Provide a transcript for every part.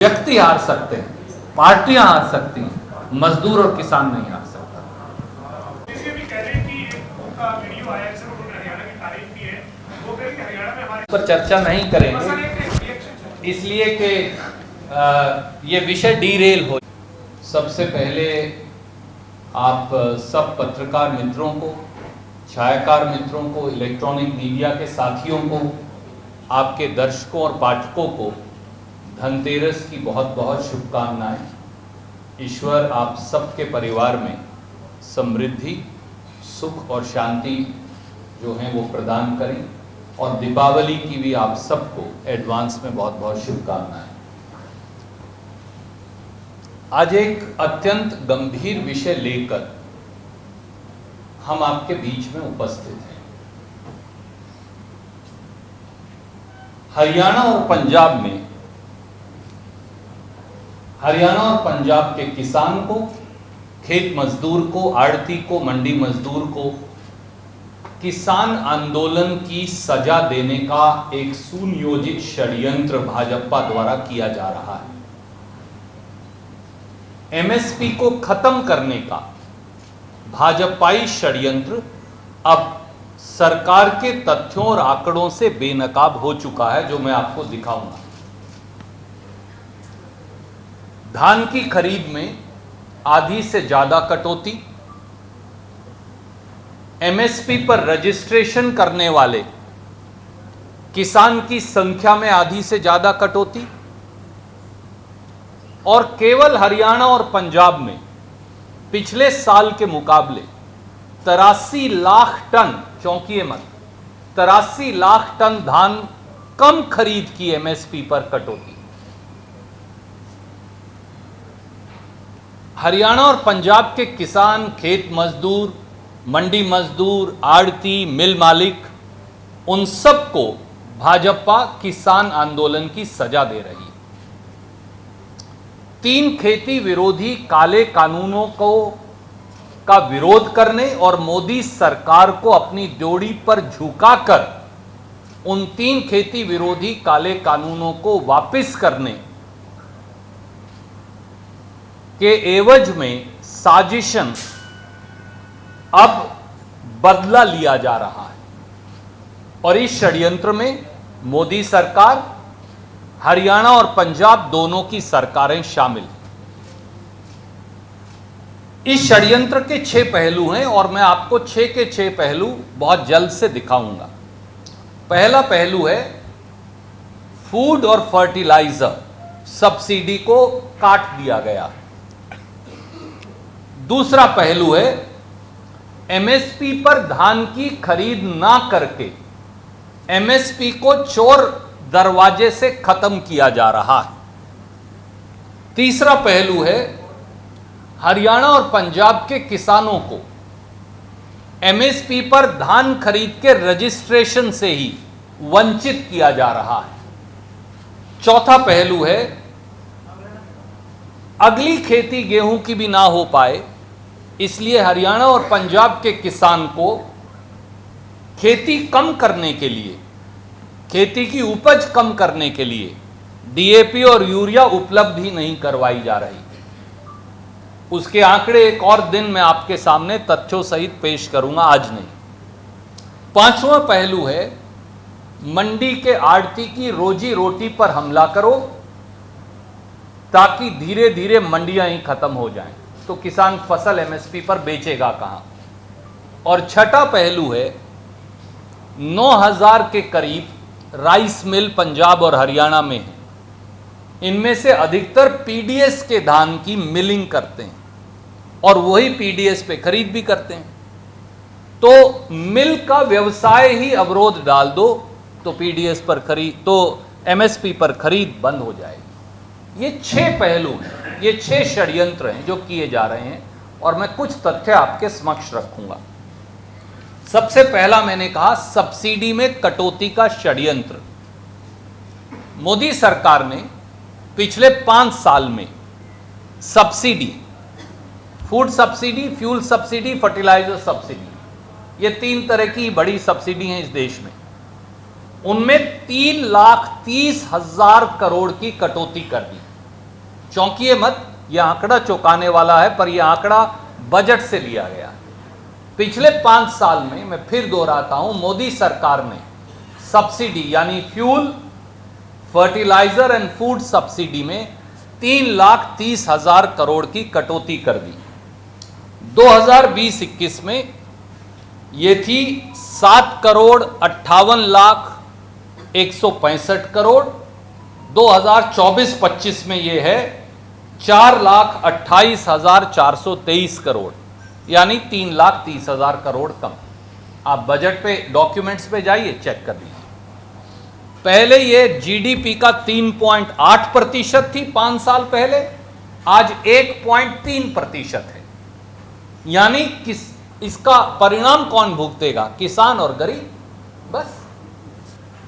व्यक्ति हार सकते हैं, पार्टियां हार सकती हैं, मजदूर और किसान नहीं हार सकता। पर चर्चा नहीं करेंगे इसलिए कि ये विषय डीरेल हो। सबसे पहले आप सब पत्रकार मित्रों को, छायाकार मित्रों को, इलेक्ट्रॉनिक मीडिया के साथियों को, आपके दर्शकों और पाठकों को धनतेरस की बहुत बहुत शुभकामनाएं। ईश्वर आप सबके परिवार में समृद्धि, सुख और शांति जो है वो प्रदान करें, और दीपावली की भी आप सबको एडवांस में बहुत बहुत शुभकामनाएं। आज एक अत्यंत गंभीर विषय लेकर हम आपके बीच में उपस्थित हैं। हरियाणा और पंजाब के किसान को, खेत मजदूर को, आड़ती को, मंडी मजदूर को किसान आंदोलन की सजा देने का एक सुनियोजित षड्यंत्र भाजपा द्वारा किया जा रहा है। एमएसपी को खत्म करने का भाजपाई षड्यंत्र अब सरकार के तथ्यों और आंकड़ों से बेनकाब हो चुका है, जो मैं आपको दिखाऊंगा। धान की खरीद में आधी से ज्यादा कटौती, एमएसपी पर रजिस्ट्रेशन करने वाले किसान की संख्या में आधी से ज्यादा कटौती, और केवल हरियाणा और पंजाब में पिछले साल के मुकाबले 83 लाख टन, चौंकिए मत, 83 लाख टन धान कम खरीद की एमएसपी पर कटौती। हरियाणा और पंजाब के किसान, खेत मजदूर, मंडी मजदूर, आड़ती, मिल मालिक, उन सबको भाजपा किसान आंदोलन की सजा दे रही है। 3 खेती विरोधी काले कानूनों का विरोध करने और मोदी सरकार को अपनी ड्योढ़ी पर झुकाकर उन 3 खेती विरोधी काले कानूनों को वापस करने के एवज में साजिशन अब बदला लिया जा रहा है, और इस षड्यंत्र में मोदी सरकार, हरियाणा और पंजाब दोनों की सरकारें शामिल। इस षड्यंत्र के 6 पहलू हैं और मैं आपको 6 के 6 पहलू बहुत जल्द से दिखाऊंगा। पहला पहलू है फूड और फर्टिलाइजर सब्सिडी को काट दिया गया। दूसरा पहलू है एमएसपी पर धान की खरीद ना करके एमएसपी को चोर दरवाजे से खत्म किया जा रहा है। तीसरा पहलू है हरियाणा और पंजाब के किसानों को एमएसपी पर धान खरीद के रजिस्ट्रेशन से ही वंचित किया जा रहा है। चौथा पहलू है अगली खेती गेहूं की भी ना हो पाए, इसलिए हरियाणा और पंजाब के किसान को खेती कम करने के लिए, खेती की उपज कम करने के लिए डीएपी और यूरिया उपलब्ध ही नहीं करवाई जा रही। उसके आंकड़े एक और दिन मैं आपके सामने तथ्यों सहित पेश करूंगा, आज नहीं। पांचवा पहलू है मंडी के आड़ती की रोजी रोटी पर हमला करो ताकि धीरे धीरे मंडियां ही खत्म हो जाएं, तो किसान फसल एमएसपी पर बेचेगा कहां। और छठा पहलू है 9000 के करीब राइस मिल पंजाब और हरियाणा में है। इनमें से अधिकतर पीडीएस के धान की मिलिंग करते हैं और वही पीडीएस पे खरीद भी करते हैं। तो मिल का व्यवसाय ही अवरोध डाल दो तो पीडीएस पर खरीद, तो एमएसपी पर खरीद बंद हो जाएगी। ये 6 पहलू हैं, ये 6 षड्यंत्र हैं जो किए जा रहे हैं, और मैं कुछ तथ्य आपके समक्ष रखूंगा। सबसे पहला मैंने कहा सब्सिडी में कटौती का षड्यंत्र। मोदी सरकार ने पिछले 5 साल में subsidy, food subsidy, fuel subsidy, fertiliser subsidy, ये 3 तरह की बड़ी सब्सिडी हैं इस देश में, उनमें 3,30,000 करोड़ की कटौती कर दी। चौंकिए मत, यह आंकड़ा चौंकाने वाला है, पर यह आंकड़ा बजट से लिया गया। पिछले 5 साल में, मैं फिर दोहराता हूं, मोदी सरकार ने सब्सिडी यानी fuel, fertiliser and food subsidy में 3,30,000 करोड़ की कटौती कर दी। 2020-21 में ये थी 7,58,165 करोड़। 2024-25 में ये है 4,28,423 करोड़, यानी 3,30,000 करोड़ कम। आप बजट पे, डॉक्यूमेंट्स पे जाइए, चेक कर लीजिए। पहले ये जीडीपी का 3.8% थी 5 साल पहले, आज 1.3% है। यानी इसका परिणाम कौन भुगतेगा? किसान और गरीब, बस।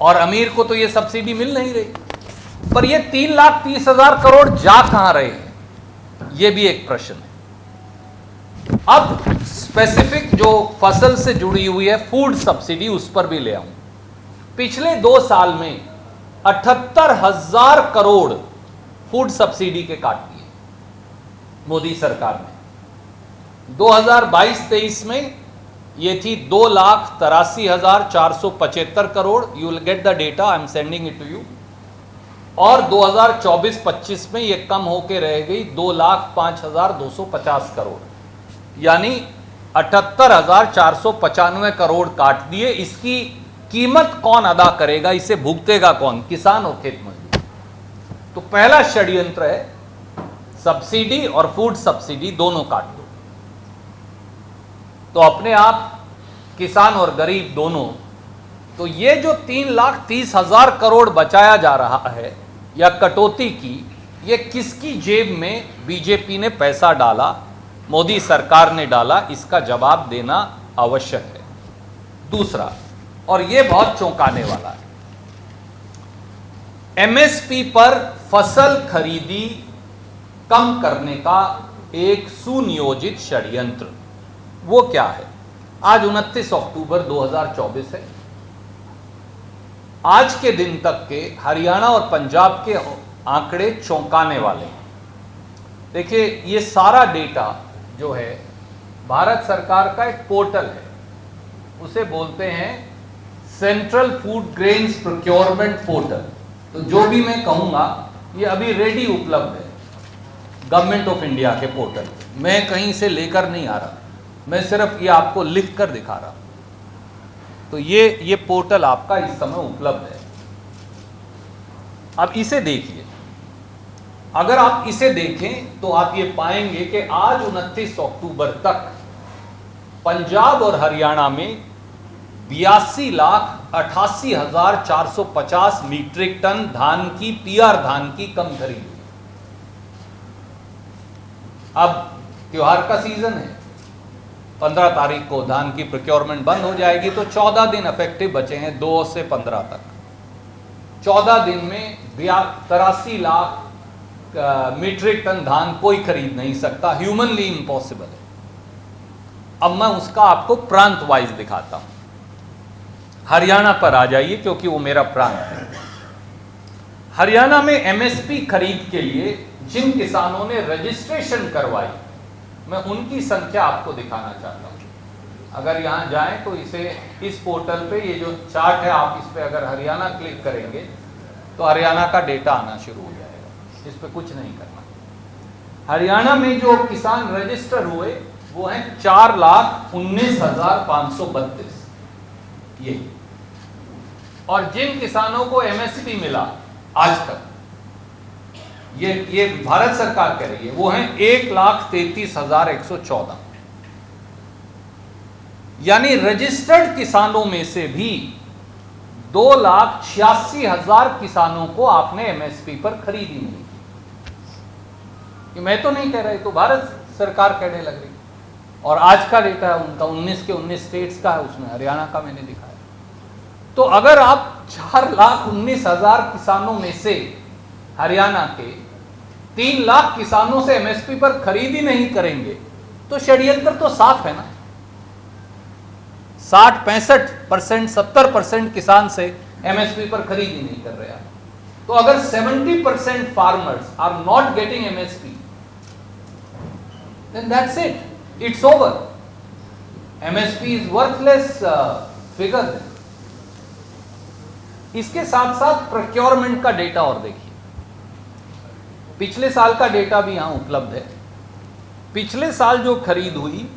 और अमीर को तो ये सब्सिडी मिल नहीं रही। पर ये 3,30,000 करोड़ जा कहां रहे हैं, ये भी एक प्रश्न है। अब स्पेसिफिक जो फसल से जुड़ी हुई है फूड सब्सिडी, उस पर भी ले आऊं। पिछले 2 साल में 78,000 करोड़ फूड सब्सिडी के काट दिए मोदी सरकार ने। 2022-23 में ये थी 2,83,475 crore. You will get the data, I am sending it to you. और 2024-25 में ये कम होके रह गई 2,05,250 करोड़, यानी 78,495 करोड़ काट दिए। इसकी कीमत कौन अदा करेगा, इसे भुगतेगा कौन? किसान और खेत मजदूर। तो पहला षड्यंत्र है सब्सिडी और फूड सब्सिडी दोनों काट दो। तो अपने आप किसान और गरीब दोनों। तो ये जो 3,30,000 करोड़ बचाया जा रहा है या कटौती की, ये किसकी जेब में बीजेपी ने पैसा डाला, मोदी सरकार ने डाला, इसका जवाब देना आवश्यक है। दूसरा, और ये बहुत चौंकाने वाला है, एमएसपी पर फसल खरीदी कम करने का एक सुनियोजित षड्यंत्र। वो क्या है? आज 29 अक्टूबर 2024 है। आज के दिन तक के हरियाणा और पंजाब के आंकड़े चौंकाने वाले हैं। देखिए, ये सारा डेटा जो है भारत सरकार का एक पोर्टल है, उसे बोलते हैं central food grains procurement portal. तो जो भी मैं कहूंगा ये अभी रेडी उपलब्ध है गवर्नमेंट ऑफ इंडिया के पोर्टल पे। मैं कहीं से लेकर नहीं आ रहा, मैं सिर्फ ये आपको लिख कर दिखा रहा। तो ये पोर्टल आपका इस समय उपलब्ध है। अब इसे देखिए। अगर आप इसे देखें तो आप ये पाएंगे कि आज 29 अक्टूबर तक पंजाब और हरियाणा में 82,88,450 मीट्रिक टन धान की, पीआर धान की कम खरीद हुई। अब त्योहार का सीजन है, 15 तारीख को धान की प्रोक्योरमेंट बंद हो जाएगी, तो 14 दिन इफेक्टिव बचे हैं, 2 से 15 तक। 14 दिन में 83 लाख मीट्रिक टन धान कोई खरीद नहीं सकता, ह्यूमनली इम्पॉसिबल है। अब मैं उसका आपको प्रांत वाइज दिखाता हूं। हरियाणा पर आ जाइए, क्योंकि वो मेरा प्रांत है। हरियाणा में एमएसपी खरीद के लिए जिन किसानों ने रजिस्ट्रेशन करवाई, मैं उनकी संख्या आपको दिखाना चाहता हूं। अगर यहां जाएं तो इस पोर्टल पे ये जो चार्ट है, आप इस पे अगर हरियाणा क्लिक करेंगे तो हरियाणा का डेटा आना शुरू हो जाएगा। इस पे कुछ नहीं करना। हरियाणा में जो किसान रजिस्टर हुए वो हैं 4,19,532 ये। और जिन किसानों को एमएसपी मिला आज तक, ये भारत सरकार कह रही है, वो हैं 1,33,114। यानी रजिस्टर्ड किसानों में से भी 2,86,000 किसानों को आपने एमएसपी पर खरीदी नहीं की। मैं तो नहीं कह रहा, तो भारत सरकार कहने लग रही। और आज का डेटा है उनका 19 के 19 स्टेट्स का है, उसमें हरियाणा का मैंने दिखाया। तो अगर आप 4,19,000 किसानों में से हरियाणा के 3 लाख किसानों से एमएसपी पर खरीदी नहीं करेंगे, तो षड्यंत्र तो साफ है ना। 60-65%, 70% किसान से एमएसपी पर खरीदी नहीं कर रहे आप। तो अगर 70% farmers are not getting MSP, then that's it, it's over. MSP is worthless figure. इसके साथ साथ प्रोक्योरमेंट का डेटा और देखिए, पिछले साल का डेटा भी यहां उपलब्ध है। पिछले साल जो खरीद हुई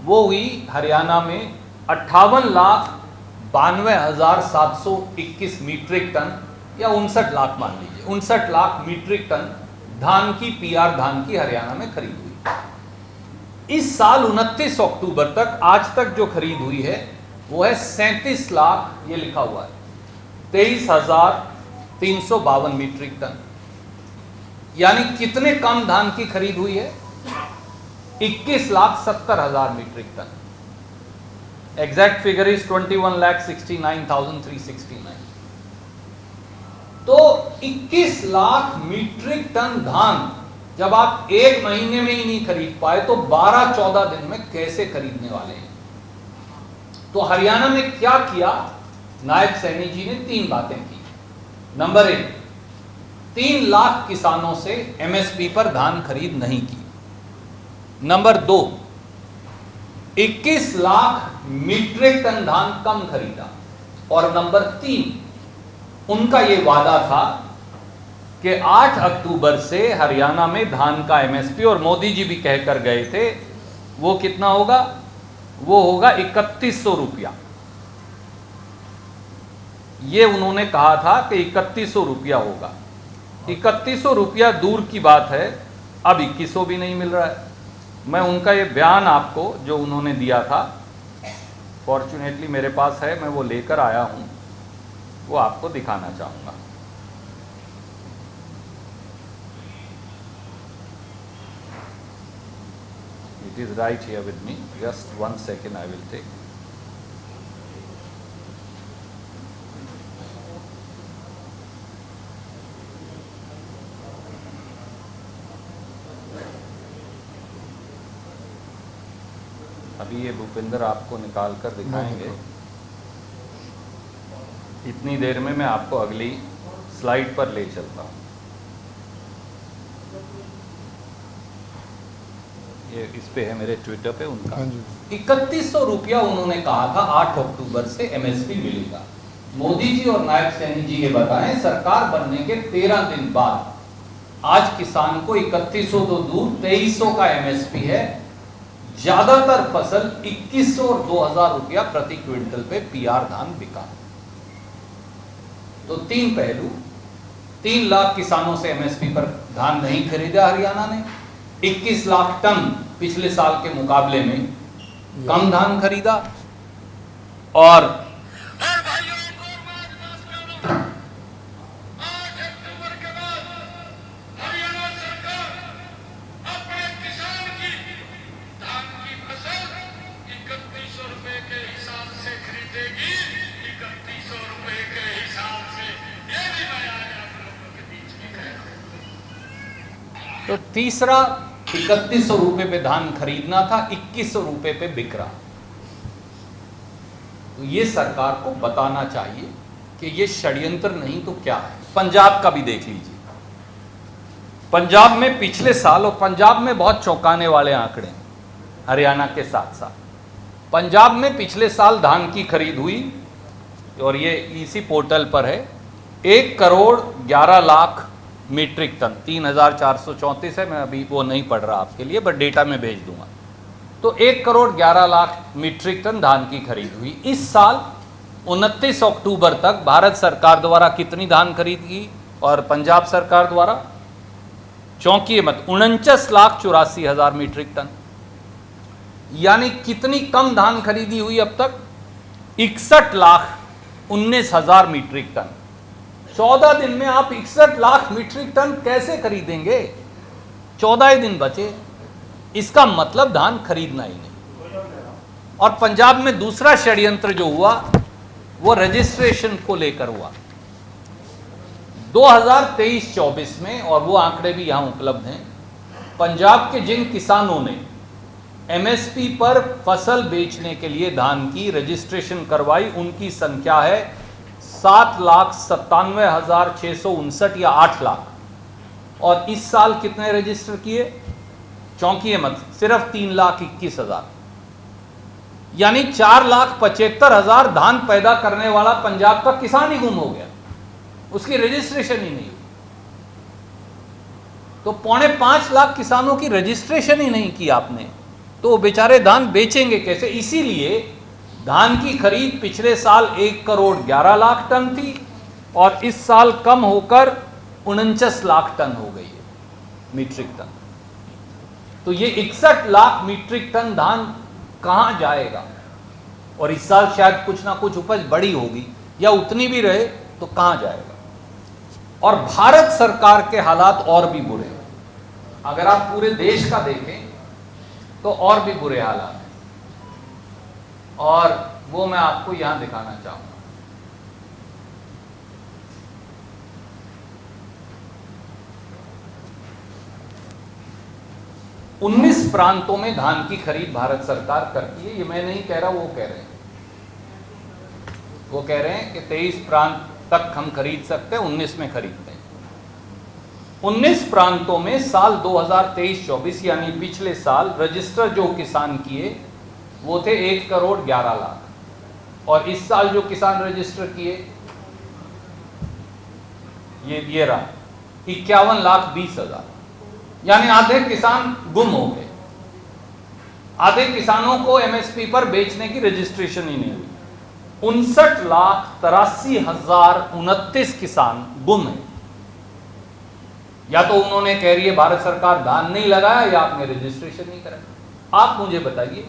वो हुई हरियाणा में 58,92,721 मीट्रिक टन, या 59 लाख मान लीजिए, 59 लाख मीट्रिक टन धान की, पीआर धान की हरियाणा में खरीद हुई। इस साल 29 अक्टूबर तक, आज तक जो खरीद हुई है वो है 37 लाख, ये लिखा हुआ है 23,352 मीट्रिक टन। यानी कितने कम धान की खरीद हुई है? 21,70,000 metric tonne. Exact figure is 21,69,369। तो 21 लाख मीट्रिक टन धान जब आप एक महीने में ही नहीं खरीद पाए, तो 12-14 दिन में कैसे खरीदने वाले हैं? तो हरियाणा में क्या किया? नायब सैनी जी ने 3 बातें की। नंबर 1, 3 लाख किसानों से एमएसपी पर धान खरीद नहीं की। नंबर 2, 21 लाख मीट्रिक टन धान कम खरीदा। और नंबर 3, उनका यह वादा था कि 8 अक्टूबर से हरियाणा में धान का एमएसपी, और मोदी जी भी कहकर गए थे, वो कितना होगा? वो होगा 3100 रुपया। ये उन्होंने कहा था कि 3100 रुपया होगा। 3100 रुपया दूर की बात है, अब 2100 भी नहीं मिल रहा है। मैं उनका ये बयान आपको जो उन्होंने दिया था, फॉर्चुनेटली मेरे पास है, मैं वो लेकर आया हूं, वो आपको दिखाना चाहूंगा। It is right here with me, just 1 second I will take. अभी ये भूपेंद्र आपको निकाल कर दिखाएंगे। इतनी देर में मैं आपको अगली स्लाइड पर ले चलता हूँ। ये इस पे है मेरे ट्विटर पे उनका। 3100 रुपया उन्होंने कहा था 8 अक्टूबर से एमएसपी मिलेगा। मोदी जी और नायब सैनी जी ये बताएं, सरकार बनने के 13 दिन बाद आज किसान को 3100 तो दूर 2300 का एमएसपी है। ज्यादातर फसल 2100 और 2000 रुपया प्रति क्विंटल पे पीआर धान बिका। तो 3 पहलू, 3 लाख किसानों से एमएसपी पर धान नहीं खरीदा हरियाणा ने, 21 लाख टन पिछले साल के मुकाबले में कम धान खरीदा, और तो तीसरा 3100 रुपए पे धान खरीदना था, 2100 रुपए पे बिक रहा। तो ये सरकार को बताना चाहिए कि ये षड्यंत्र नहीं तो क्या है। पंजाब का भी देख लीजिए। पंजाब में पिछले साल, और पंजाब में बहुत चौंकाने वाले आंकड़े हैं हरियाणा के साथ साथ। पंजाब में पिछले साल धान की खरीद हुई, और ये इसी पोर्टल पर है, 1,11,00,000 मीट्रिक टन, 3,434 है, मैं अभी वो नहीं पढ़ रहा आपके लिए, बट डेटा में भेज दूंगा। तो 1,11,00,000 मीट्रिक टन धान की खरीद हुई। इस साल 29 अक्टूबर तक भारत सरकार द्वारा कितनी धान खरीद की, और पंजाब सरकार द्वारा, चौंकिए मत, 49,84,000 मीट्रिक टन। यानी कितनी कम धान खरीदी हुई अब तक? 61,19,000 मीट्रिक टन। 14 दिन में आप 61 लाख मीट्रिक टन कैसे खरीदेंगे? 14 ही दिन बचे, इसका मतलब धान खरीदना ही नहीं। और पंजाब में दूसरा षड्यंत्र जो हुआ वो रजिस्ट्रेशन को लेकर हुआ 2023-24 में, और वो आंकड़े भी यहां उपलब्ध हैं। पंजाब के जिन किसानों ने एमएसपी पर फसल बेचने के लिए धान की रजिस्ट्रेशन करवाई, उनकी संख्या है 7,97,659 या 8 लाख, और इस साल कितने रजिस्टर किए? चौंकिए मत, सिर्फ 3,21,000, यानी 4,75,000 धान पैदा करने वाला पंजाब का किसान ही गुम हो गया, उसकी रजिस्ट्रेशन ही नहीं हुई। तो 4.25 लाख किसानों की रजिस्ट्रेशन ही नहीं की आपने, तो बेचारे धान बेचेंगे कैसे? इसीलिए धान की खरीद पिछले साल 1,11,00,000 टन थी और इस साल कम होकर 49 लाख टन हो गई है, मीट्रिक टन। तो ये 61 लाख मीट्रिक टन धान कहां जाएगा? और इस साल शायद कुछ ना कुछ उपज बड़ी होगी, या उतनी भी रहे तो कहां जाएगा? और भारत सरकार के हालात और भी बुरे हैं। अगर आप पूरे देश का देखें तो और भी बुरे हालात हैं, और वो मैं आपको यहां दिखाना चाहूंगा। उन्नीस प्रांतों में धान की खरीद भारत सरकार करती है, ये मैं नहीं कह रहा, वो कह रहे हैं। वो कह रहे हैं कि 23 प्रांत तक हम खरीद सकते हैं, 19 में खरीदते हैं। 19 प्रांतों में साल 2023-24 यानी पिछले साल रजिस्टर जो किसान किए वो थे 1,11,00,000, और इस साल जो किसान रजिस्टर किए ये रहा 51,20,000, यानी आधे किसान गुम हो गए। आधे किसानों को एमएसपी पर बेचने की रजिस्ट्रेशन ही नहीं हुई। 59,83,029 किसान गुम है। या तो उन्होंने कह रही है भारत सरकार धान नहीं लगाया, या आपने रजिस्ट्रेशन नहीं कराया। आप मुझे बताइए,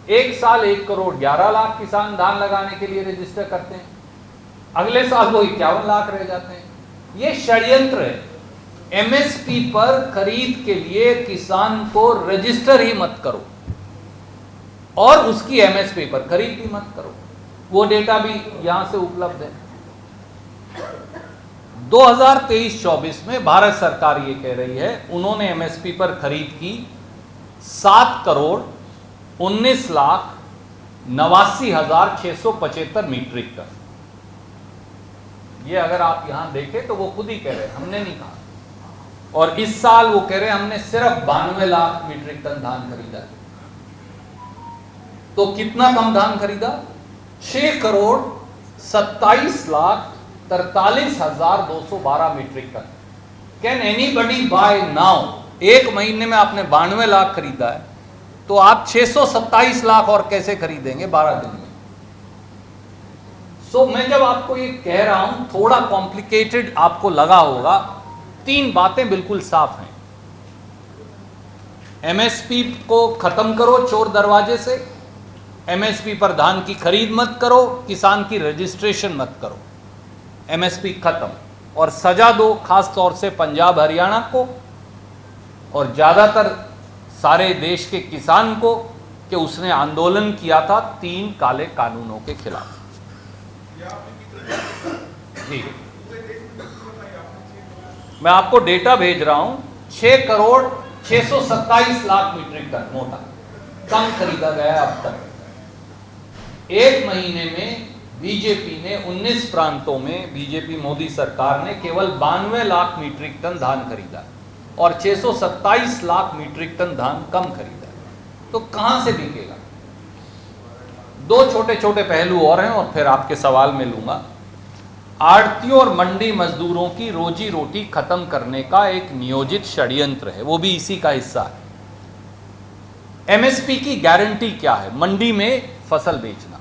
एक साल 1,11,00,000 किसान धान लगाने के लिए रजिस्टर करते हैं, अगले साल वो 51 लाख रह जाते हैं। ये षड्यंत्र है। एमएसपी पर खरीद के लिए किसान को रजिस्टर ही मत करो, और उसकी एमएसपी पर खरीद भी मत करो। वो डेटा भी यहां से उपलब्ध है। 2023-24 में भारत सरकार ये कह रही है, उन्होंने एमएसपी पर खरीद की 7,19,89,675 मीट्रिक टन। ये अगर आप यहां देखें तो वो खुद ही कह रहे हैं, हमने नहीं कहा। और इस साल वो कह रहे हैं हमने सिर्फ 92 लाख मीट्रिक टन धान खरीदा। तो कितना कम धान खरीदा? 6,27,43,212 metric tonne. Can anybody buy now? एक महीने में आपने 92 लाख खरीदा है, तो आप 627 लाख और कैसे खरीदेंगे 12 दिन में? सो मैं जब आपको ये कह रहा हूं, थोड़ा कॉम्प्लिकेटेड आपको लगा होगा, 3 बातें बिल्कुल साफ हैं। एमएसपी को खत्म करो चोर दरवाजे से, एमएसपी पर धान की खरीद मत करो, किसान की रजिस्ट्रेशन मत करो, एमएसपी खत्म, और सजा दो खास तौर से पंजाब हरियाणा को और ज़्यादातर सारे देश के किसान को कि उसने आंदोलन किया था 3 काले कानूनों के खिलाफ। जी, मैं आपको डेटा भेज रहा हूं। 6,627,00,000 मीट्रिक टन मोटा कम खरीदा गया अब तक। एक महीने में बीजेपी ने 19 प्रांतों में, बीजेपी मोदी सरकार ने केवल 92 लाख मीट्रिक टन धान खरीदा और 627 लाख मीट्रिक टन धान कम खरीदा। तो कहां से बिकेगा? 2 छोटे छोटे पहलू और हैं और फिर आपके सवाल में लूंगा। आड़तियों और मंडी मजदूरों की रोजी रोटी खत्म करने का एक नियोजित षड्यंत्र है, वो भी इसी का हिस्सा है। एमएसपी की गारंटी क्या है? मंडी में फसल बेचना।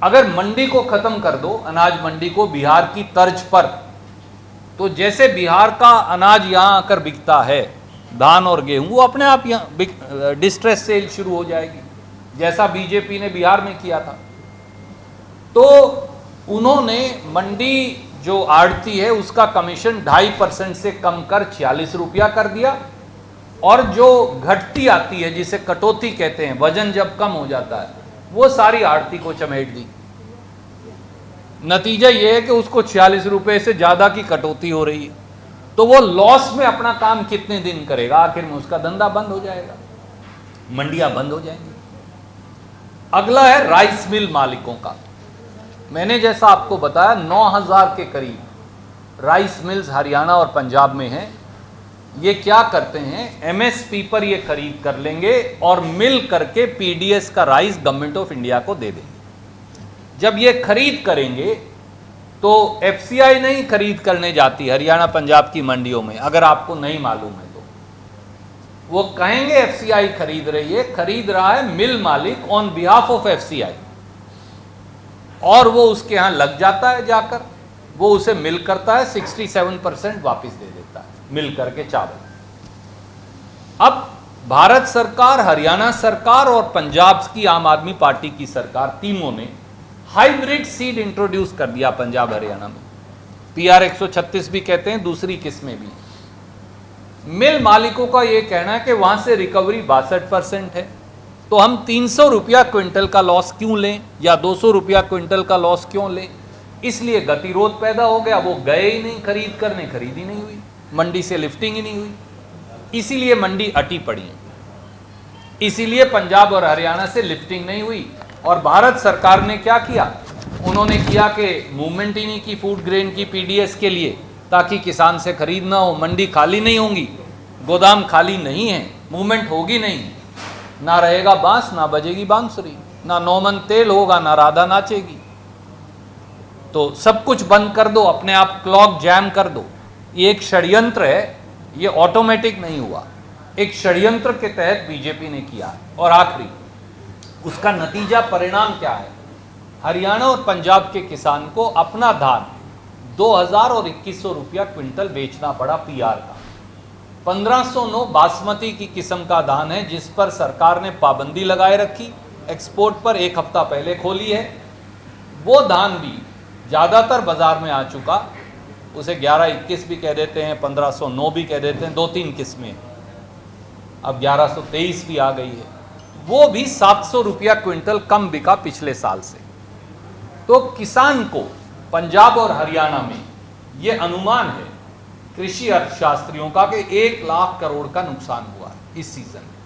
अगर मंडी को खत्म कर दो, अनाज मंडी को बिहार की तर्ज पर, तो जैसे बिहार का अनाज यहां आकर बिकता है, धान और गेहूं, वो अपने आप यहां डिस्ट्रेस सेल शुरू हो जाएगी, जैसा बीजेपी ने बिहार में किया था। तो उन्होंने मंडी जो आड़ती है उसका कमीशन 2.5% से कम कर 46 रुपया कर दिया, और जो घटती आती है जिसे कटौती कहते हैं, वजन जब कम हो जाता है, वो सारी आड़ती को चमेट दी। नतीजा ये है कि उसको 46 रुपए से ज़्यादा की कटौती हो रही है। तो वो लॉस में अपना काम कितने दिन करेगा? आखिर में उसका धंधा बंद हो जाएगा, मंडियां बंद हो जाएंगी। अगला है राइस मिल मालिकों का। मैंने जैसा आपको बताया 9000 के करीब राइस मिल्स हरियाणा और पंजाब में हैं। ये क्या करते हैं, एमएसपी पर ये खरीद कर लेंगे और मिल करके पीडीएस का राइस गवर्नमेंट ऑफ इंडिया को दे देंगे। जब ये खरीद करेंगे तो एफसीआई नहीं खरीद करने जाती हरियाणा पंजाब की मंडियों में, अगर आपको नहीं मालूम है तो। वो कहेंगे एफसीआई खरीद रही है, खरीद रहा है मिल मालिक ऑन बिहाफ ऑफ एफसीआई, और वो उसके यहां लग जाता है जाकर, वो उसे मिल करता है, 67% वापस दे देता है मिल करके चावल। अब भारत सरकार, हरियाणा सरकार और पंजाब की आम आदमी पार्टी की सरकार, तीनों ने हाइब्रिड सीड इंट्रोड्यूस कर दिया पंजाब हरियाणा में। पीआर 136 भी कहते हैं, दूसरी किस्में भी। मिल मालिकों का यह कहना है कि वहां से रिकवरी 62% है, तो हम 300 रुपया क्विंटल का लॉस क्यों लें या 200 रुपया क्विंटल का लॉस क्यों लें। इसलिए गतिरोध पैदा हो गया, वो गए ही नहीं खरीद करने, खरीद ही नहीं हुई, मंडी से लिफ्टिंग ही नहीं हुई, इसीलिए मंडी अटी पड़ी है। इसीलिए पंजाब और हरियाणा से लिफ्टिंग नहीं हुई। और भारत सरकार ने क्या किया, उन्होंने किया कि मूवमेंट ही नहीं की फूड ग्रेन की पीडीएस के लिए, ताकि किसान से खरीद ना हो, मंडी खाली नहीं होंगी, गोदाम खाली नहीं है, मूवमेंट होगी नहीं, ना रहेगा बांस, ना बजेगी बांसुरी, ना नौमन तेल होगा, ना राधा नाचेगी। तो सब कुछ बंद कर दो, अपने आप क्लॉक जैम कर दो। ये एक षड्यंत्र है, ये ऑटोमेटिक नहीं हुआ, एक षड्यंत्र के तहत बीजेपी ने किया है। और आखिरी उसका नतीजा परिणाम क्या है, हरियाणा और पंजाब के किसान को अपना धान 2000 और 2100 रुपया क्विंटल बेचना पड़ा पीआर का। 1509 बासमती की किस्म का धान है, जिस पर सरकार ने पाबंदी लगाए रखी, एक्सपोर्ट पर 1 हफ्ता पहले खोली है। वो धान भी ज़्यादातर बाजार में आ चुका, उसे 1121 भी कह देते हैं, 1509 भी कह देते हैं, 2-3 किस्में, अब 1123 भी आ गई है। वो भी 700 रुपया क्विंटल कम बिका पिछले साल से। तो किसान को पंजाब और हरियाणा में ये अनुमान है कृषि अर्थशास्त्रियों का कि 1 लाख करोड़ का नुकसान हुआ है इस सीजन में,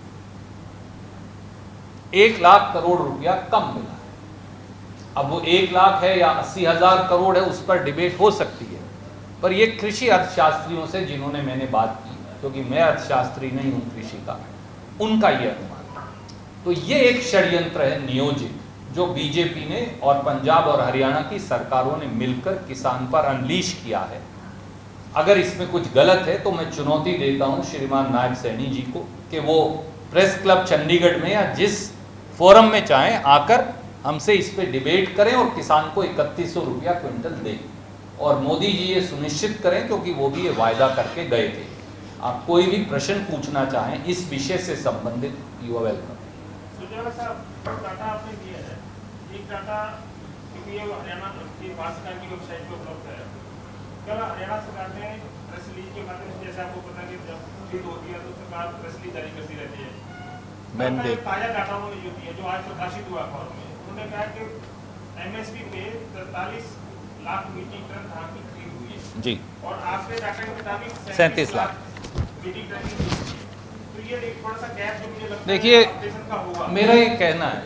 1 लाख करोड़ रुपया कम मिला है। अब वो 1 लाख है या 80,000 करोड़ है, उस पर डिबेट हो सकती है, पर ये कृषि अर्थशास्त्रियों से जिन्होंने मैंने बात की, क्योंकि मैं अर्थशास्त्री नहीं हूं कृषि का, उनका ये अनुमान। तो ये एक षड्यंत्र है नियोजित, जो बीजेपी ने और पंजाब और हरियाणा की सरकारों ने मिलकर किसान पर अनलीश किया है। अगर इसमें कुछ गलत है तो मैं चुनौती देता हूं श्रीमान नायब सैनी जी को कि वो प्रेस क्लब चंडीगढ़ में या जिस फोरम में चाहें आकर हमसे इस पे डिबेट करें और किसान को 3100 रुपया क्विंटल दें। और मोदी जी ये सुनिश्चित करें, क्योंकि वो भी ये वायदा करके गए थे। आप कोई भी प्रश्न पूछना चाहें इस विषय से संबंधित, यू आर वेलकम। डाटा आपने दिया है, एक डाटा क्योंकि ये हरियाणा की भारत सरकार की वेबसाइट पे उपलब्ध है। कल हरियाणा सरकार ने प्रेस रिलीज के माध्यम से, जैसे आपको पता है कि जब खरीद होती है तो सरकार प्रेस रिलीज जारी करती रहती है। मैंने ताजा डाटा उन्होंने जो दिया, जो आज प्रकाशित हुआ अखबार में, उन्होंने कहा कि एमएसपी पे 43 लाख मीट्रिक टन धान की खरीद हुई है जी, और आपके डाटा के मुताबिक 37 लाख मीट्रिक टन की खरीद। तो ये एक थोड़ा सा गैप जो मुझे लगता है, देखिए मेरा ये कहना है,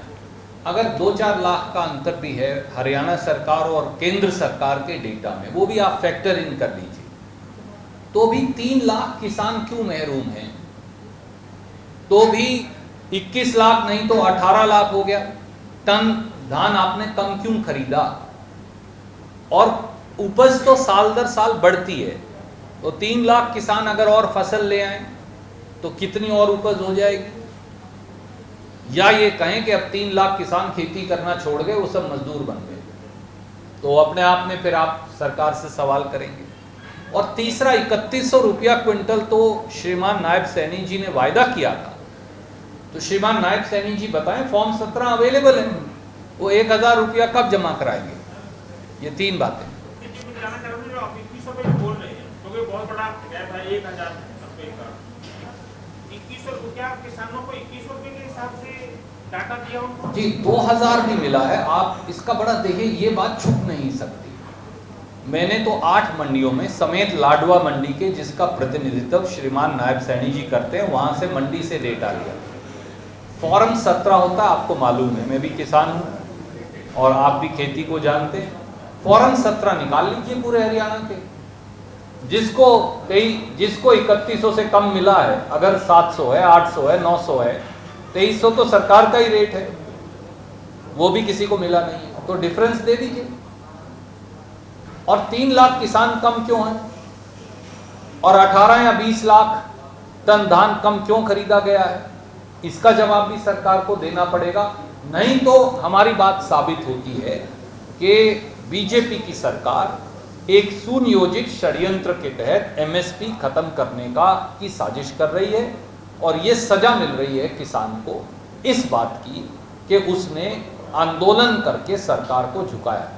अगर 2-4 लाख का अंतर भी है हरियाणा सरकार और केंद्र सरकार के डेटा में, वो भी आप फैक्टर इन कर लीजिए, तो भी 3 लाख किसान क्यों महरूम हैं? तो भी 21 लाख नहीं तो 18 लाख हो गया टन धान आपने कम क्यों खरीदा? और उपज तो साल दर साल बढ़ती है, तो 3 लाख किसान अगर और फसल ले आए तो कितनी और उपज हो जाएगी? या ये कहें कि अब 3 लाख किसान खेती करना छोड़ गए, वो सब मजदूर बन गए, तो अपने आप में फिर आप सरकार से सवाल करेंगे। और तीसरा 3100 रुपया क्विंटल तो श्रीमान नायब सैनी जी ने वायदा किया था, तो श्रीमान नायब सैनी जी बताएं, फॉर्म 17 अवेलेबल है, वो 1000 रुपया कब जमा कराएंगे? ये 3 बातें। बहुत बड़ा गैप है, 1000 रुपये का। 2100 रुपया किसानों को 2100 रुपये के हिसाब से डाटा दिया उनको जी, 2000 भी मिला है। आप इसका बड़ा देखिए, ये बात छुप नहीं सकती। मैंने तो 8 मंडियों में समेत लाडवा मंडी के, जिसका प्रतिनिधित्व श्रीमान नायब सैनी जी करते हैं, वहां से मंडी से डेटा लिया। फॉर्म 17 होता है, आपको मालूम है, मैं भी किसान हूँ, और आप भी खेती को जानते हैं, फौरन 17 निकाल लीजिए पूरे हरियाणा के। जिसको 3100 से कम मिला है, अगर 700 है, 800 है, 900 है, 2300 तो सरकार का ही रेट है, वो भी किसी को मिला नहीं है, तो डिफरेंस दे दीजिए। और 3 लाख किसान कम क्यों हैं, और 18 या 20 लाख टन धान कम क्यों खरीदा गया है, इसका जवाब भी सरकार को देना पड़ेगा। नहीं तो हमारी बात साबित होती है कि बीजेपी की सरकार एक सुनियोजित षड्यंत्र के तहत एमएसपी खत्म करने की साजिश कर रही है, और ये सजा मिल रही है किसान को इस बात की कि उसने आंदोलन करके सरकार को झुकाया।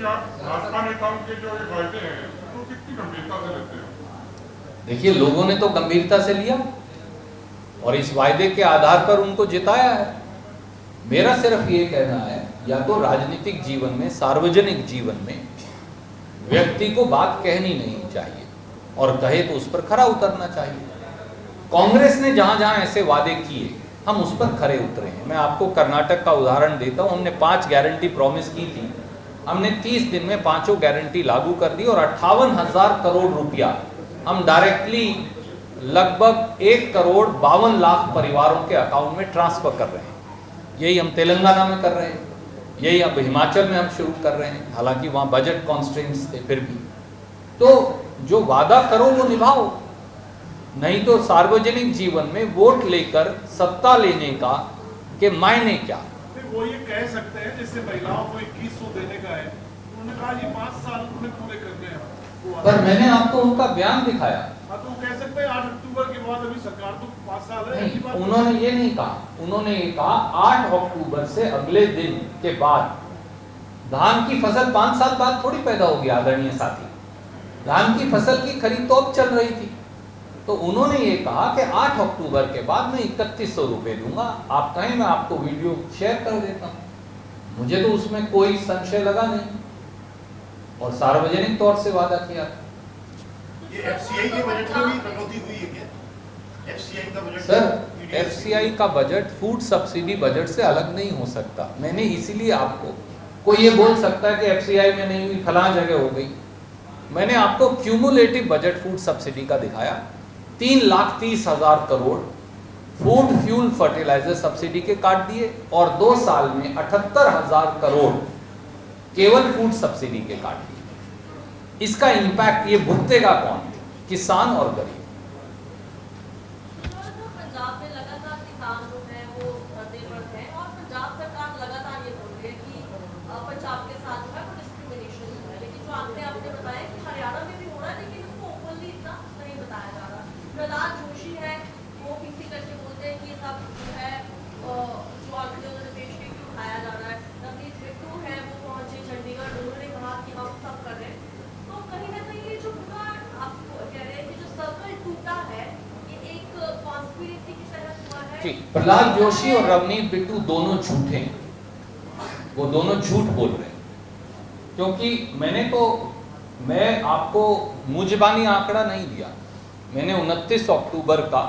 भाजपा नेताओं के जो ये वायदे हैं तो कितनी गंभीरता से लेते हैं? देखिए, लोगों ने तो गंभीरता से लिया और इस वायदे के आधार पर उनको जिताया है। मेरा सिर्फ ये कहना है, या तो राजनीतिक जीवन में, सार्वजनिक जीवन में व्यक्ति को बात कहनी नहीं चाहिए, और कहे तो उस पर खरा उतरना चाहिए। कांग्रेस ने जहां जहां ऐसे वादे किए, हम उस पर खरे उतरे हैं। मैं आपको कर्नाटक का उदाहरण देता हूं। हमने 5 गारंटी प्रॉमिस की थी, हमने 30 दिन में 5 गारंटी लागू कर दी, और 58,000 करोड़ रुपया हम डायरेक्टली लगभग 1,52,00,000 परिवारों के अकाउंट में ट्रांसफर कर रहे हैं। यही हम तेलंगाना में कर रहे हैं, यही अब हिमाचल में हम शुरू कर रहे हैं, हालांकि वहाँ बजट कॉन्स्ट्रेंट्स थे, फिर भी। तो जो वादा करो वो निभाओ, नहीं तो सार्वजनिक जीवन में वोट लेकर सत्ता लेने का के मायने क्या। वो ये कह सकते हैं जैसे महिलाओं को 2100 देने का है, उन्होंने कहा ये 5 साल में पूरे करने हैं। पर मैंने आपको उनका बयान दिखाया। हाँ, तो कह सकते हैं 8 अक्टूबर के बाद, अभी सरकार तो 5 साल है। नहीं, उन्होंने ये नहीं कहा। उन्होंने ये कहा 8 अक्टूबर से अगले दिन के बाद, धान की फसल 5 साल बाद थोड़ी पैदा होगी आदरणीय साथी, धान की फसल की खरीद तो अब चल रही थी। तो उन्होंने ये कहा कि 8 अक्टूबर के बाद मैं 3100 रुपए दूंगा। आप कहें मैं आपको वीडियो शेयर कर देता हूं, मुझे तो उसमें कोई संशय लगा नहीं, और सार्वजनिक तौर से वादा किया था। ये एफसीआई के बजट में भी कटौती हुई है क्या? एफसीआई का बजट, सर, एफसीआई का बजट फूड सब्सिडी बजट से अलग नहीं हो सकता। मैंने इसीलिए आपको, कोई ये बोल सकता है कि एफसीआई में नहीं हुई, फलां जगह हो गई। मैंने आपको क्यूमुलेटिव बजट फूड सब्सिडी का दिखाया, 3,30,000 crore food fuel fertiliser subsidy के काट दिए, और 2 साल में 78,000 करोड़ केवल फूड सब्सिडी के काट दिए। इसका इंपैक्ट ये भुगतेगा कौन? किसान और गरीब। पंजाब में लगातार किसान जो है वो धरने पर हैं, और पंजाब सरकार लगातार ये बोल रही है कि पंजाब के साथ जो है वो डिस्क्रिमिनेशन हो रहा है। लेकिन जो आपने बताया कि हरियाणा में भी हो रहा है, लेकिन उसको ओपनली इतना नहीं बताया जा रहा। प्रहलाद जोशी है, वो पीसी करके बोलते हैं कि ये सब जो है जो आंदोलन देश के क्यों उठाया जा रहा है। नवनीत बिट्टू है, वो पहुंचे चंडीगढ़, उन्होंने कहा कि हम सब कर रहे हैं। तो कहीं ना कहीं ये जो पूरा आप कह रहे हैं कि जो सर्कल टूटा है, ये एक कॉन्स्पिरेसी की तरह हुआ है। प्रहलाद जोशी और नवनीत बिट्टू दोनों झूठे हैं, वो दोनों झूठ बोल रहे हैं। क्योंकि मैं आपको मुजबानी आंकड़ा नहीं दिया, मैंने 29 अक्टूबर का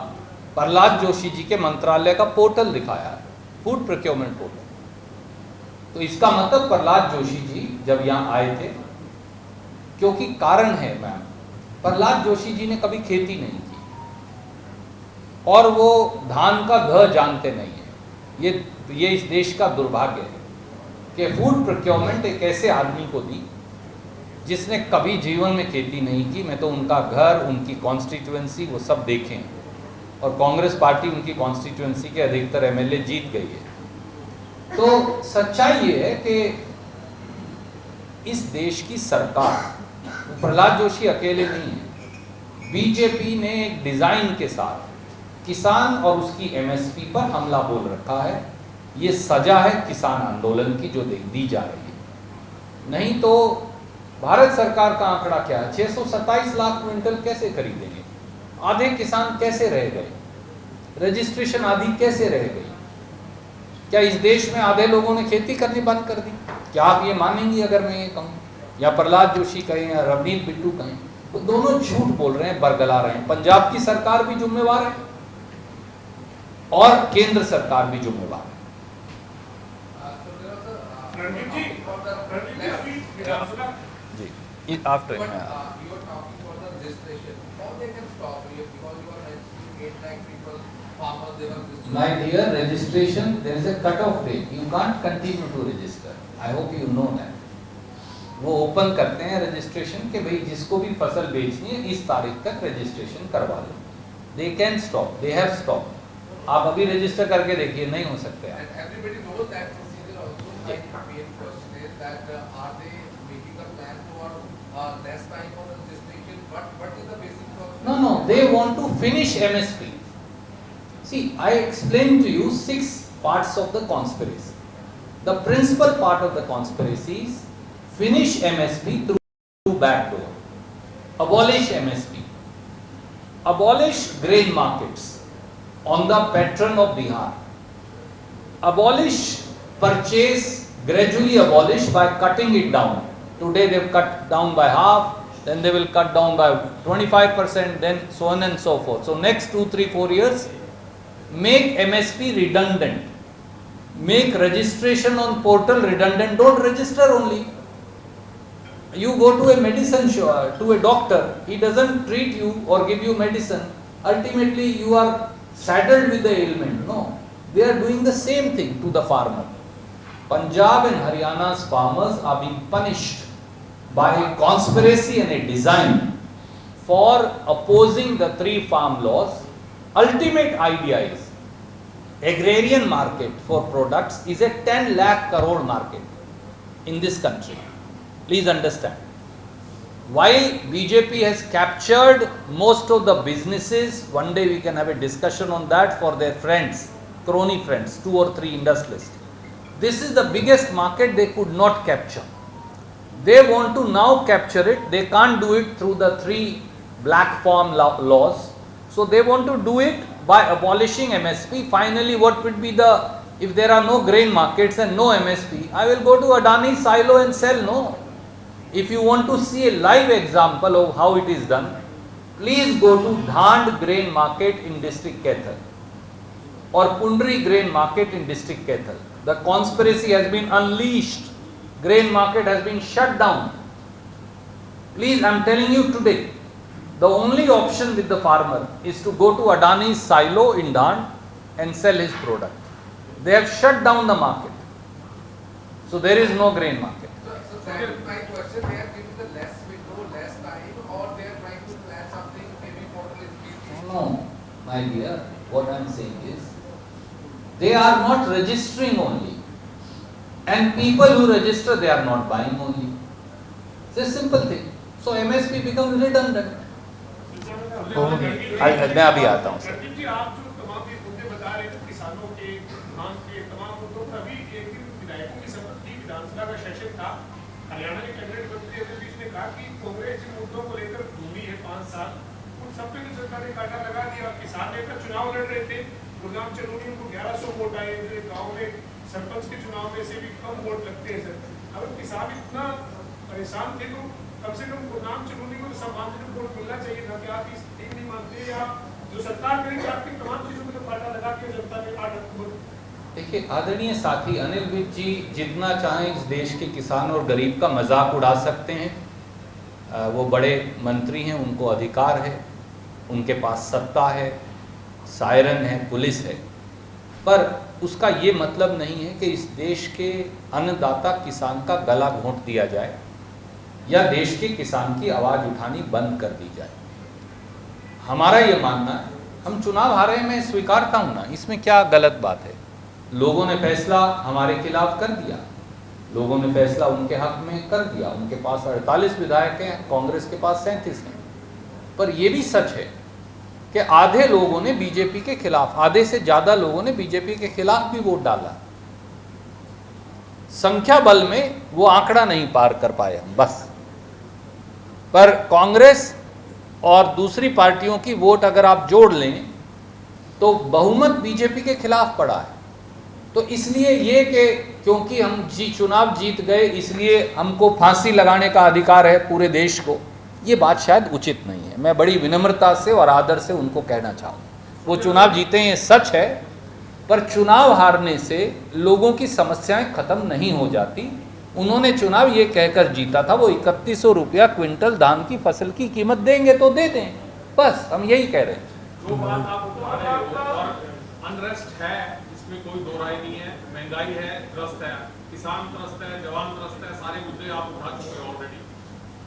प्रहलाद जोशी जी के मंत्रालय का पोर्टल दिखाया है, फूड प्रोक्योरमेंट पोर्टल। तो इसका मतलब प्रहलाद जोशी जी जब यहाँ आए थे, क्योंकि कारण है मैम, प्रहलाद जोशी जी ने कभी खेती नहीं की, और वो धान का घ जानते नहीं है। ये इस देश का दुर्भाग्य है कि फूड प्रोक्योरमेंट एक ऐसे आदमी को दी जिसने कभी जीवन में खेती नहीं की। मैं तो उनका घर, उनकी कॉन्स्टिट्यूएंसी, वो सब देखे हैं, और कांग्रेस पार्टी उनकी कॉन्स्टिट्यूएंसी के अधिकतर एमएलए जीत गई है। तो सच्चाई ये है कि इस देश की सरकार, प्रहलाद जोशी अकेले नहीं है, बीजेपी ने एक डिजाइन के साथ किसान और उसकी एमएसपी पर हमला बोल रखा है। ये सजा है किसान आंदोलन की जो दी जा रही है। नहीं तो भारत सरकार का आंकड़ा क्या है, 627 लाख क्विंटल कैसे खरीदेंगे? आधे किसान कैसे रह गए? रजिस्ट्रेशन आदि कैसे रह गई? क्या इस देश में आधे लोगों ने खेती करनी बंद कर दी? क्या आप ये मानेंगी अगर मैं ये कहूँ, या प्रहलाद जोशी कहें या नवनीत बिट्टू कहें? वो दोनों झूठ बोल रहे हैं, बरगला रहे हैं। पंजाब की सरकार भी जिम्मेवार है और केंद्र सरकार भी जिम्मेवार है। रणदीप जी अभी विधानसभा जी after But you are talking about the registration. How they can stop you because you are registering 8 lakh people, farmers, they were registering. My dear, registration, there is a cut-off date. You can't continue to register. I hope you know that. वो open करते हैं registration के भाई जिसको भी फसल बेचनी है इस तारीख तक रजिस्ट्रेशन करवा लो. They can stop. They have stopped. आप अभी रजिस्टर करके देखिए नहीं हो सकते आप. And everybody knows that procedure also. My main question is that are they making a plan for less time for registration? What is the basic process? No, they want to finish MSP. See, I explained to you 6 parts of the conspiracy. The principal part of the conspiracy is finish MSP through back door. Abolish MSP. Abolish grain markets on the patron of Bihar. Abolish purchase, gradually abolish by cutting it down. Today they have cut down by half, then they will cut down by 25%, then so on and so forth. So next 2, 3, 4 years, make MSP redundant. Make registration on portal redundant. Don't register only. You go to a medicine shop, to a doctor, he doesn't treat you or give you medicine. Ultimately, you are saddled with the ailment. No, they are doing the same thing to the farmer. Punjab and Haryana's farmers are being punished by a conspiracy and a design for opposing the 3 farm laws. Ultimate idea is agrarian market for products is a 10 lakh crore market in this country. Please understand. While BJP has captured most of the businesses, one day we can have a discussion on that for their friends, crony friends, 2 or 3 industrialists. This is the biggest market they could not capture. They want to now capture it. They can't do it through the 3 black farm laws. So they want to do it by abolishing MSP. Finally, what would be the, if there are no grain markets and no MSP, I will go to Adani silo and sell. No. If you want to see a live example of how it is done, please go to Dhand grain market in district Kaithal or Pundri grain market in district Kaithal. The conspiracy has been unleashed. Grain market has been shut down. Please, I am telling you today, the only option with the farmer is to go to Adani's silo in Dhand and sell his product. They have shut down the market. So there is no grain market. So that is my question. They are giving the less window, less time, or they are trying to plan something maybe for the No, my dear, what I am saying is, they are not registering only. And people who register, they are not buying only. It's a simple thing. So MSP becomes redundant. मैं अभी आता हूँ sir. Randeep जी आप जो तमाम ये मुद्दे बता रहे थे किसानों के धान के तमाम मुद्दों पर अभी एक दिन विधायकों की शपथ थी, विधानसभा का सेशन था. हरियाणा के कैबिनेट मंत्री अनिल विज ने कहा कि कांग्रेस जिन मुद्दों को लेकर घूमी है 5 साल उन सब पे सरकार ने कांटा लगा दिया. किसान नेता चुनाव लड़ रहे थे, गुरगाम चनूनी उनको 1100 वोट आए, गाँव में सरपंच के चुनाव में से भी कम वोट लगते हैं सर. अगर किसान इतना परेशान थे तो कम से कम गुरगाम चनूनी को सम्मानजनक वोट मिलना चाहिए था. क्या आप इस ठीक नहीं मानते या जो सरकार करेगी आपकी तमाम चीजों में तो कांटा लगा के जनता ने 8 अक्टूबर. देखिए आदरणीय साथी अनिल विज जी जितना चाहें इस देश के किसान और गरीब का मजाक उड़ा सकते हैं. वो बड़े मंत्री हैं, उनको अधिकार है, उनके पास सत्ता है, सायरन है, पुलिस है, पर उसका ये मतलब नहीं है कि इस देश के अन्नदाता किसान का गला घोंट दिया जाए या देश के किसान की आवाज़ उठानी बंद कर दी जाए. हमारा ये मानना है, हम चुनाव हारे मैं स्वीकारता हूँ ना, इसमें क्या गलत बात है. लोगों ने फैसला हमारे खिलाफ कर दिया, लोगों ने फैसला उनके हक में कर दिया. उनके पास 48 विधायक हैं, कांग्रेस के पास 37 हैं. पर यह भी सच है कि आधे लोगों ने बीजेपी के खिलाफ, आधे से ज़्यादा लोगों ने बीजेपी के खिलाफ भी वोट डाला. संख्या बल में वो आंकड़ा नहीं पार कर पाए हम बस. पर कांग्रेस और दूसरी पार्टियों की वोट अगर आप जोड़ लें तो बहुमत बीजेपी के खिलाफ पड़ा है. तो इसलिए ये कि क्योंकि हम चुनाव जीत गए इसलिए हमको फांसी लगाने का अधिकार है पूरे देश को, ये बात शायद उचित नहीं है. मैं बड़ी विनम्रता से और आदर से उनको कहना चाहूँ, वो चुनाव जीते हैं सच है, पर चुनाव हारने से लोगों की समस्याएं खत्म नहीं हो जाती। उन्होंने चुनाव ये कहकर जीता था वो 3100 रुपया क्विंटल धान की फसल की कीमत देंगे तो दे दें, बस हम यही कह रहे हैं। जो बात आप बता रहे हो और अनरेस्ट है, इसमें कोई दो राय नहीं है, महंगाई है, त्रस्त है, किसान त्रस्त है, जवान त्रस्त है, सारे मुद्दे आप उठा चुके हैं ऑलरेडी,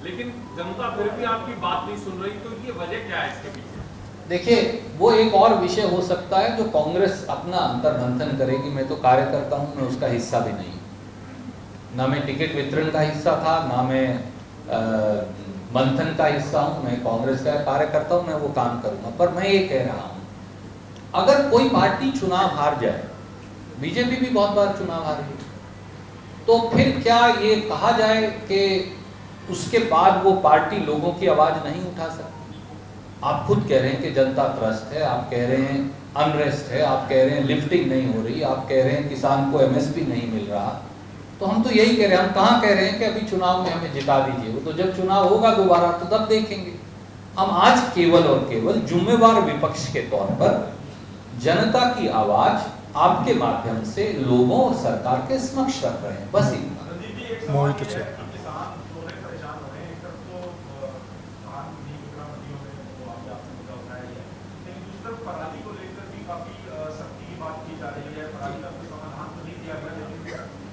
लेकिन जनता फिर भी आपकी बात नहीं सुन रही, तो ये वजह क्या है इसके पीछे? देखिए, वो एक और विषय हो सकता है जो कांग्रेस अपना अंतर्मंथन करेगी। मैं तो कार्यकर्ता हूँ, मैं उसका हिस्सा भी नहीं, ना मैं टिकट वितरण का हिस्सा था, ना मैं मंथन का हिस्सा हूँ। मैं कांग्रेस का कार्यकर्ता हूँ, मैं वो काम करूँगा। पर मैं ये कह रहा हूँ, अगर कोई पार्टी चुनाव हार जाए, बीजेपी भी बहुत बार चुनाव हारी है, तो फिर क्या ये कहा जाए कि उसके बाद वो पार्टी लोगों की आवाज़ नहीं उठा सकती? आप खुद कह रहे हैं कि जनता त्रस्त है, आप कह रहे हैं अनरेस्ट है, आप कह रहे हैं लिफ्टिंग नहीं हो रही, आप कह रहे हैं किसान को एमएसपी नहीं मिल रहा। तो हम तो यही कह रहे हैं, हम कहाँ कह रहे हैं कि अभी चुनाव में हमें जिता दीजिए, वो तो जब चुनाव होगा दोबारा तो तब देखेंगे। हम आज केवल और केवल जिम्मेवार विपक्ष के तौर पर जनता की आवाज आपके माध्यम से लोगों और सरकार के समक्ष रख रहे हैं, बस इतना। मोहित से पराली को लेकर भी काफी सख्ती की बात की जा रही है। पराली का कोई समाधान तो नहीं दिया गया, लेकिन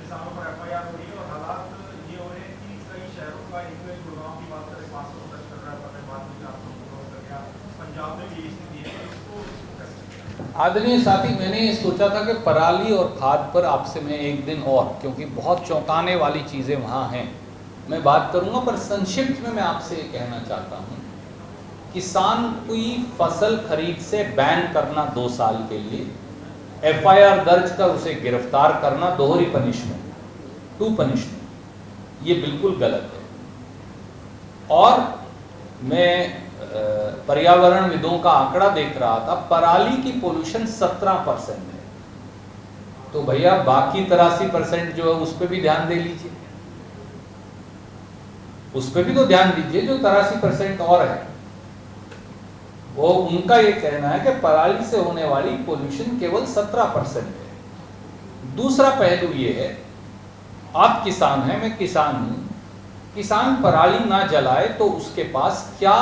किसानों पर एफआईआर हो रही है और हालात ये हो रहे हैं कि कई शहरों का, एक गुड़गांव की बात करें 500 टच कर रहा है, फतेहाबाद में 400 कर गया, पंजाब में भी स्थिति है। इसको आदरणीय साथी, मैंने ये सोचा था कि पराली और खाद पर आपसे मैं एक दिन और, क्योंकि बहुत चौंकाने वाली चीज़ें वहाँ हैं, मैं बात करूँगा, पर संक्षिप्त में मैं आपसे ये कहना चाहता हूँ, किसान की फसल खरीद से बैन करना 2 साल के लिए, एफआईआर दर्ज कर उसे गिरफ्तार करना, दोहरी पनिशमेंट, 2 पनिशमेंट, ये बिल्कुल गलत है। और मैं पर्यावरणविदों का आंकड़ा देख रहा था, पराली की पोल्यूशन 17% है, तो भैया बाकी 83% जो है उस पर भी ध्यान दे लीजिए, उस पर भी तो ध्यान दीजिए जो 83% और है। वो उनका ये कहना है कि पराली से होने वाली पोल्यूशन केवल 17% है। दूसरा पहलू ये है, आप किसान हैं, मैं किसान हूं, किसान पराली ना जलाए तो उसके पास क्या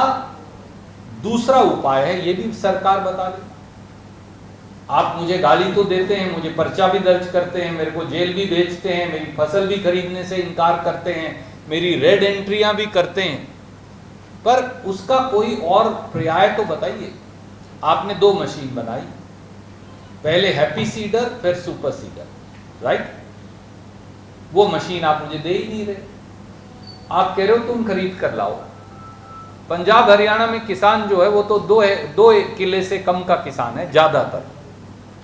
दूसरा उपाय है, ये भी सरकार बता दे। आप मुझे गाली तो देते हैं, मुझे पर्चा भी दर्ज करते हैं, मेरे को जेल भी भेजते हैं, मेरी फसल भी खरीदने से इनकार करते हैं, मेरी रेड एंट्रियां भी करते हैं, पर उसका कोई और पर्याय तो बताइए। आपने 2 मशीन बनाई, पहले हैप्पी सीडर फिर सुपर सीडर, राइट? वो मशीन आप मुझे दे ही नहीं रहे, आप कह रहे हो तुम खरीद कर लाओ। पंजाब हरियाणा में किसान जो है वो तो 2 किले से कम का किसान है, ज़्यादातर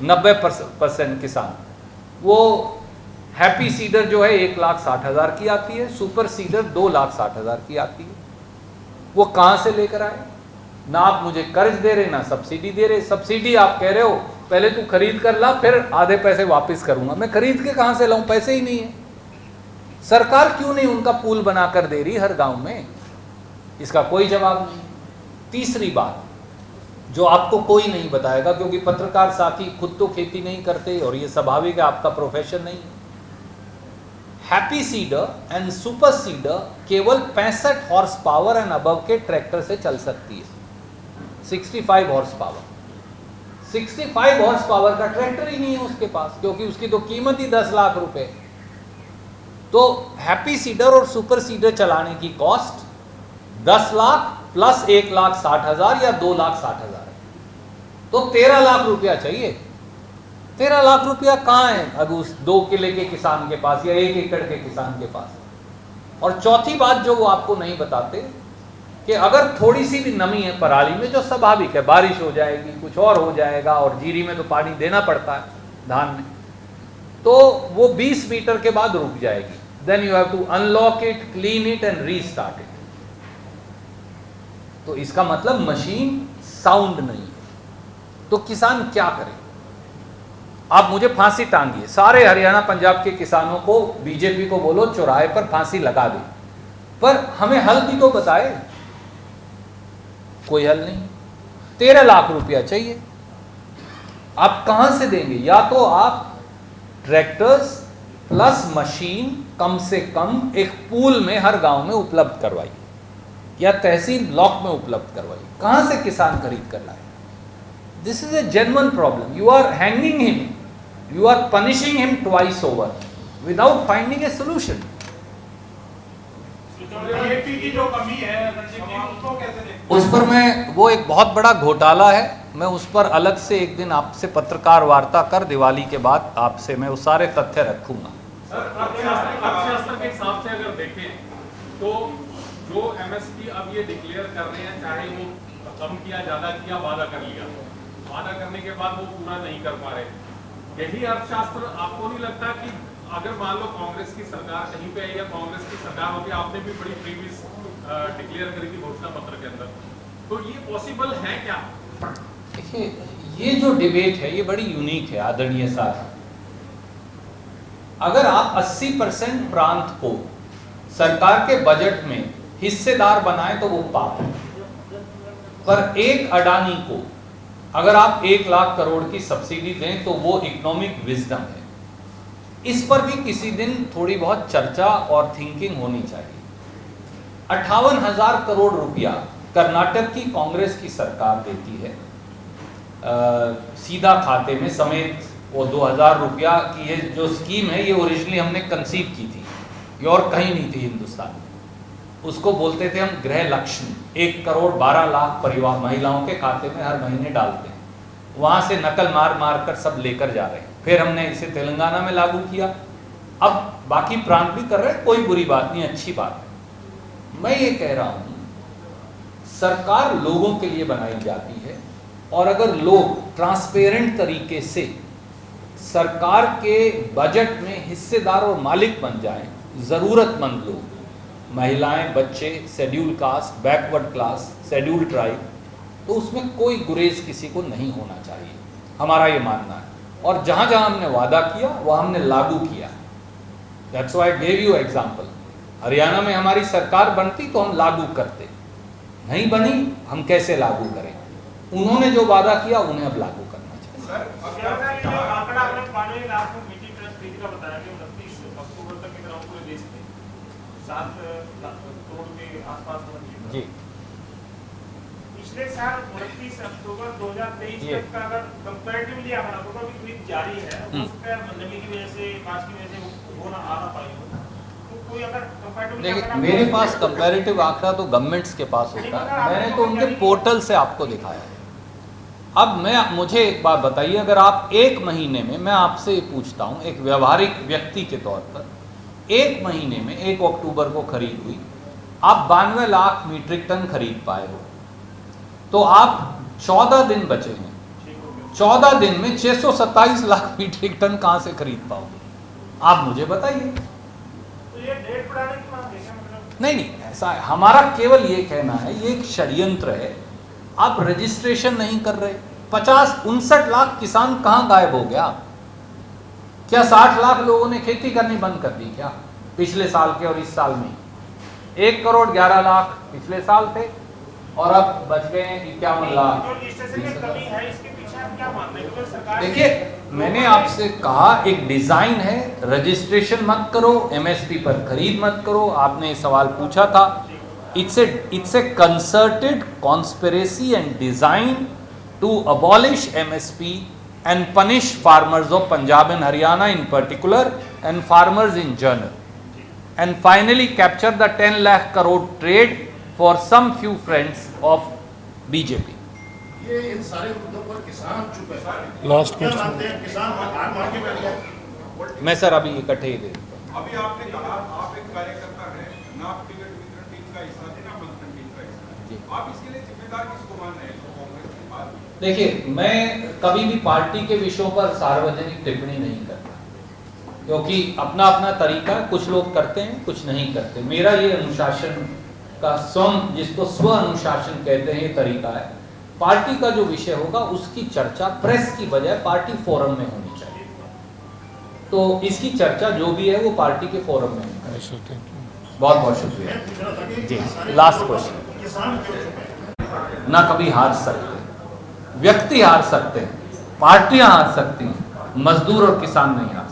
90% किसान। वो हैप्पी सीडर जो है 1,60,000 की आती है, सुपर सीडर 2,60,000 की आती है। वो कहाँ से लेकर आए? ना आप मुझे कर्ज दे रहे, ना सब्सिडी दे रहे। सब्सिडी आप कह रहे हो पहले तू खरीद कर ला, फिर आधे पैसे वापस करूंगा। मैं खरीद के कहाँ से लाऊं? पैसे ही नहीं है। सरकार क्यों नहीं उनका पूल बनाकर दे रही हर गांव में? इसका कोई जवाब नहीं। तीसरी बात जो आपको कोई नहीं बताएगा, क्योंकि पत्रकार साथी खुद तो खेती नहीं करते और ये स्वाभाविक है, आपका प्रोफेशन नहीं है। Happy seeder and super seeder केवल 65 हॉर्स पावर एंड अबव के ट्रैक्टर से चल सकती है। 65 हॉर्स पावर, 65 हॉर्स पावर का ट्रैक्टर ही नहीं है उसके पास, क्योंकि उसकी तो कीमत ही 10 लाख रुपए। तो हैप्पी सीडर और सुपर सीडर चलाने की कॉस्ट 10 लाख प्लस 1,60,000 या 2,60,000 है, तो 13 लाख रुपया चाहिए। 13 लाख रुपया कहाँ है अब उस 2 किले के किसान के पास या 1 एकड़ के किसान के पास? और चौथी बात जो वो आपको नहीं बताते कि अगर थोड़ी सी भी नमी है पराली में, जो स्वाभाविक है, बारिश हो जाएगी, कुछ और हो जाएगा, और जीरी में तो पानी देना पड़ता है, धान में, तो वो 20 मीटर के बाद रुक जाएगी। Then you have to unlock it, clean it and restart it. तो इसका मतलब मशीन साउंड नहीं है। तो किसान क्या करे? आप मुझे फांसी टांगिए, सारे हरियाणा पंजाब के किसानों को, बीजेपी को बोलो चौराहे पर फांसी लगा दे, पर हमें हल भी तो बताए। कोई हल नहीं। 13 लाख रुपया चाहिए, आप कहां से देंगे? या तो आप ट्रैक्टर्स प्लस मशीन कम से कम एक पूल में हर गांव में उपलब्ध करवाइए, या तहसील ब्लॉक में उपलब्ध करवाइए। कहां से किसान खरीद कर लाए? This is a genuine problem. You are hanging him, you are punishing him twice over without finding a solution. DAP की जो कमी है उसको कैसे देखते हैं? उस पर मैं, वो एक बहुत बड़ा घोटाला है, मैं उस पर अलग से एक दिन आपसे पत्रकार वार्ता कर दिवाली के बाद आपसे मैं वो सारे तथ्य रखूंगा। सर, अर्थशास्त्र के हिसाब से अगर देखें तो जो एमएसपी अब ये डिक्लेयर कर रहे हैं, चाहे वो कम किया ज्यादा किया, वादा कर लिया, वादा करने के बाद वो पूरा नहीं कर पा रहे, यही अर्थशास्त्र आपको नहीं लगता कि अगर मान लो कांग्रेस की सरकार कहीं पे है या कांग्रेस की सरकार होगी, आपने भी बड़ी प्रीवियस डिक्लेयर करी थी घोषणा पत्र के अंदर, तो ये पॉसिबल है क्या? देखिए, ये जो डिबेट है ये बड़ी यूनिक है आदरणीय साहब। अगर आप 80% प्रांत को सरकार के बजट में हिस्सेदार बनाए तो वो पाप है, पर एक अडानी को अगर आप 1 लाख करोड़ की सब्सिडी दें तो वो इकोनॉमिक विजडम है। इस पर भी किसी दिन थोड़ी बहुत चर्चा और थिंकिंग होनी चाहिए। 58,000 करोड़ रुपया कर्नाटक की कांग्रेस की सरकार देती है सीधा खाते में समेत। वो 2,000 रुपया की ये जो स्कीम है ये ओरिजिनली हमने कंसीव की थी, ये और कहीं नहीं थी हिंदुस्तान में। उसको बोलते थे हम गृह लक्ष्मी। 1 करोड़ 12 लाख परिवार महिलाओं के खाते में हर महीने डालते हैं, वहां से नकल मार मार कर सब लेकर जा रहे हैं। फिर हमने इसे तेलंगाना में लागू किया, अब बाकी प्रांत भी कर रहे हैं, कोई बुरी बात नहीं, अच्छी बात है। मैं ये कह रहा हूं, सरकार लोगों के लिए बनाई जाती है, और अगर लोग ट्रांसपेरेंट तरीके से सरकार के बजट में हिस्सेदार और मालिक बन जाएं, जरूरतमंद लोग, महिलाएं, बच्चे, schedule caste, backward class, schedule tribe, तो उसमें कोई गुरेज किसी को नहीं होना चाहिए, हमारा ये मानना है। और जहां जहां हमने वादा किया वह हमने लागू किया। That's why I gave you example. Haryana में हमारी सरकार बनती तो हम लागू करते, नहीं बनी हम कैसे लागू करें? उन्होंने जो वादा किया उन्हें अब लागू करना चाहिए। आंकड़ा आपने 5 लाख में मीटिंग ट्रस्ट नीति का बताया कि 29 अक्टूबर तक के दौरान पूरे देश में 7 करोड़ के आसपास जी। पिछले साल 29 अक्टूबर 2023 तक का अगर कंपैरेटिवली आंकड़ा तो अभी क्लिप जारी है, उसका नमी की वजह से, बारिश की वजह से वो ना आ ना पाई हो, तो कोई अगर कंपैरेटिवली देखिए, मेरे पास कंपैरेटिव आंकड़ा तो गवर्नमेंट्स के पास होता है, मैंने तो उनके पोर्टल से आपको दिखाया है। अब मुझे एक बात बताइए, अगर आप 1 महीने में, मैं आपसे ये पूछता हूँ एक व्यवहारिक व्यक्ति के तौर पर, 1 महीने में 1 अक्टूबर को खरीद हुई, आप 92 लाख मीट्रिक टन खरीद पाए हो, तो आप 14 दिन बचे हैं, 14 दिन में 627 लाख मीट्रिक टन कहां से खरीद पाओगे? आप मुझे बताइए। तो ये डेट बढ़ाने की मांग है मतलब? नहीं, ऐसा है, हमारा केवल ये कहना है ये एक षड्यंत्र है। आप रजिस्ट्रेशन नहीं कर रहे, 59 लाख किसान कहां गायब हो गया? क्या 60 लाख लोगों ने खेती करनी बंद कर दी क्या पिछले साल के और इस साल में? 1 करोड़ 11 लाख पिछले साल थे और अब बच गए हैं 51 लाख। जो रजिस्ट्रेशन में कमी है इसके पीछे आप क्या मानते हैं? क्योंकि सरकार देखिए, मैंने आपसे कहा एक डिजाइन है, रजिस्ट्रेशन मत करो, एमएसपी पर खरीद मत करो। आपने सवाल पूछा था, it's a concerted conspiracy and design to abolish MSP and punish farmers of Punjab and Haryana in particular and farmers in general, and finally capture the 10 lakh crore trade for some few friends of BJP. ये इन सारे मुद्दों पर किसान चुप है। Last क्या question. मानते हैं किसान हार मान के बैठ गए? मैं सर अभी इकट्ठे ही दे देता हूं। अभी आपने कहा आप एक कार्यकर्ता हैं, ना आप टिकट वितरण टीम का हिस्सा थे, ना मंथन टीम का हिस्सा जी। थे। आप इसके लिए जिम्मेदार किसको मान रहे हैं? तो कांग्रेस की बात। देखिए, मैं कभी भी पार्टी के विषयों पर सार्वजनिक टिप्पणी नहीं करता, क्योंकि अपना अपना तरीका, कुछ लोग करते हैं कुछ नहीं करते। मेरा ये अनुशासन का जिसको स्व अनुशासन कहते हैं, ये तरीका है। पार्टी का जो विषय होगा उसकी चर्चा प्रेस की बजाय पार्टी फोरम में होनी चाहिए, तो इसकी चर्चा जो भी है वो पार्टी के फोरम में होनी चाहिए। बहुत बहुत शुक्रिया मैं पूछ रहा था कि जी। सारे लास्ट क्वेश्चन। किसान क्यों चुप है? ना कभी हार सकते, व्यक्ति हार सकते हैं, पार्टियां आ सकती हैं, मजदूर और किसान नहीं आ